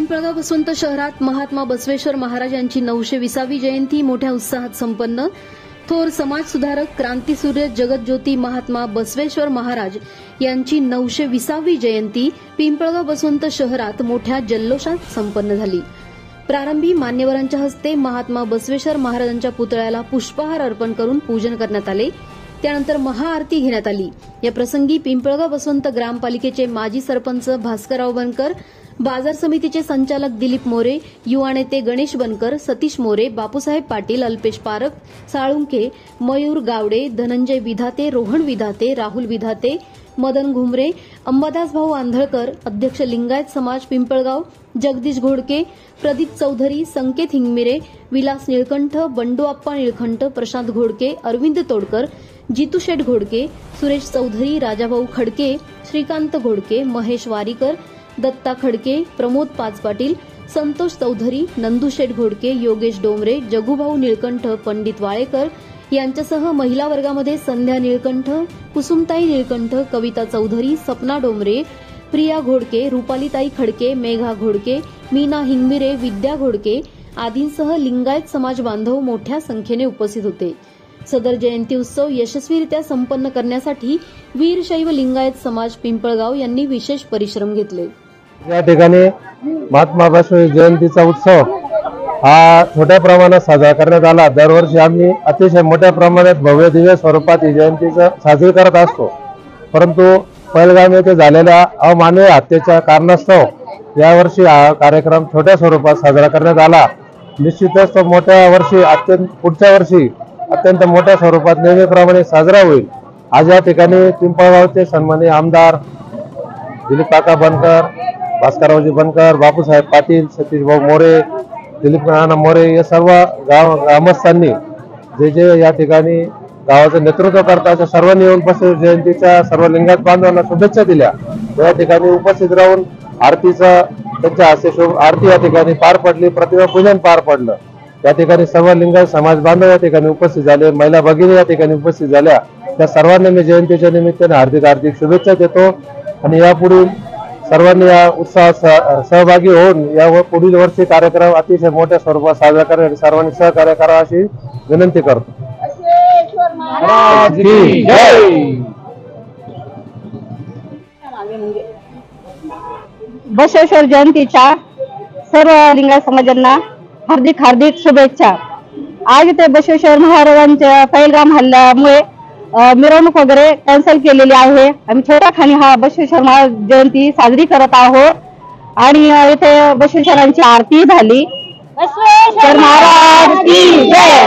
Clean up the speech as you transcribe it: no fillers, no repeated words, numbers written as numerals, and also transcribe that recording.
पिंपळगाव वसंत शहरात महात्मा बसवेश्वर महाराज यांची 920वी जयंती मोठ्या उत्साहात संपन्न। थोर समाजसुधारक क्रांतीसूर्य जगज्योती महात्मा बसवेश्वर महाराज यांची 920वी जयंती पिंपळगाव वसंत शहरात मोठ्या जल्लोषात संपन्न झाली। प्रारंभी मान्यवरांच्या हस्ते महात्मा बसवेश्वर महाराजांच्या पुतळ्याला पुष्पहार अर्पण करून पूजन करण्यात आले। त्यानंतर महाआरती घेण्यात आली। या प्रसंगी पिंपळगाव वसंत ग्रामपालिकेचे माजी सरपंच भास्करराव बनकर, बाजार समितीचे संचालक दिलीप मोरे, युवा नेते गणेश बनकर, सतीश मोरे, बापूसाहेब पाटील, अल्पेश पारख, साळुंके, मयूर गावडे, धनंजय विधाते, रोहन विधाते, राहुल विधाते, मदन घुमरे, अंबादास भाऊ आंधळकर, अध्यक्ष लिंगायत समाज पिंपळगाव, जगदीश घोडके, प्रदीप चौधरी, संकेत हिंगमिरे, विलास निळकंठ, बंडू आप्पा निळकंठ, प्रशांत घोडके, अरविंद तोडकर, जितू शेठ घोडके, सुरेश चौधरी, राजाभाऊ खडके, श्रीकांत घोडके, महेश वारीकर, दत्ता खडके, प्रमोद पाचपाटील, संतोष चौधरी, नंदू शेठ घोडके, योगेश डोमरे, जगूभाऊ निळकंठ, पंडित वाळेकर यांच्यासह महिला वर्गामध्ये संध्या निळकंठ, कुसुमताई निळकंठ, कविता चौधरी, सपना डोमरे, प्रिया घोडके, रुपालीताई खडके, मेघा घोडके, मीना हिंगमिरे, विद्या घोडके आदींसह लिंगायत समाज बांधव मोठ्या संख्येने उपस्थित होते। सदर जयंती उत्सव यशस्वीरित्या संपन्न करण्यासाठी वीरशैव लिंगायत समाज पिंपळगाव यांनी विशेष परिश्रम घेतले। या ठिकाणी महात्मा बसवेश्वर जयंतीचा उत्सव हा छोट्या प्रमाणात साजरा करण्यात आला। दरवर्षी आम्ही अतिशय मोठ्या प्रमाणात भव्य दिव्य स्वरूपात ही जयंतीचा साजरी करत असतो, परंतु पहलगाम येथे झालेल्या अमानवीय हत्येच्या कारणास्तव यावर्षी हा कार्यक्रम छोट्या स्वरूपात साजरा करण्यात आला। निश्चितच तो पुढच्या वर्षी अत्यंत मोठ्या स्वरूपात नेहमीप्रमाणे साजरा होईल। आज या ठिकाणी पिंपळगावचे सन्माननीय आमदार दिलीप काका बनकर, भास्कररावजी बनकर, बापूसाहेब पाटील, सतीश भाऊ मोरे, दिलीप नाना मोरे या सर्व ग्रामस्थांनी जे या ठिकाणी गावाचं नेतृत्व करतात सर्वांनी येऊन बसवेश्वर जयंतीच्या सर्व लिंगायत बांधवांना शुभेच्छा दिल्या। या ठिकाणी उपस्थित राहून आरतीचा त्यांच्या हस्ते आरती या ठिकाणी पार पडली, प्रतिमा पूजन पार पडलं। या ठिकाणी सर्व लिंगायत समाज बांधव या ठिकाणी उपस्थित झाले, महिला भगिनी या ठिकाणी उपस्थित झाल्या। त्या सर्वांना मी जयंतीच्या निमित्ताने हार्दिक शुभेच्छा देतो आणि यापुढील सर्वांनी या उत्सवात सहभागी होऊन या पुढील वर्षी कार्यक्रम अतिशय मोठ्या स्वरूपात साजरा करण्यासाठी सर्वांनी सहकार्य करावं अशी विनंती करतो। बसवेश्वर जयंतीच्या सर्व लिंगायत समाजांना हार्दिक शुभेच्छा। आज ते बसवेश्वर महाराजांच्या पहलगाम हल्ल्यामुळे मिरवणूक वगैरे कॅन्सल केलेली आहे। आम्ही छोट्या खाणी हा बसवेश्वर महाराज जयंती साजरी करत आहोत आणि इथे बसवेश्वरांची आरती झाली। बसवेश्वर महाराज की जय।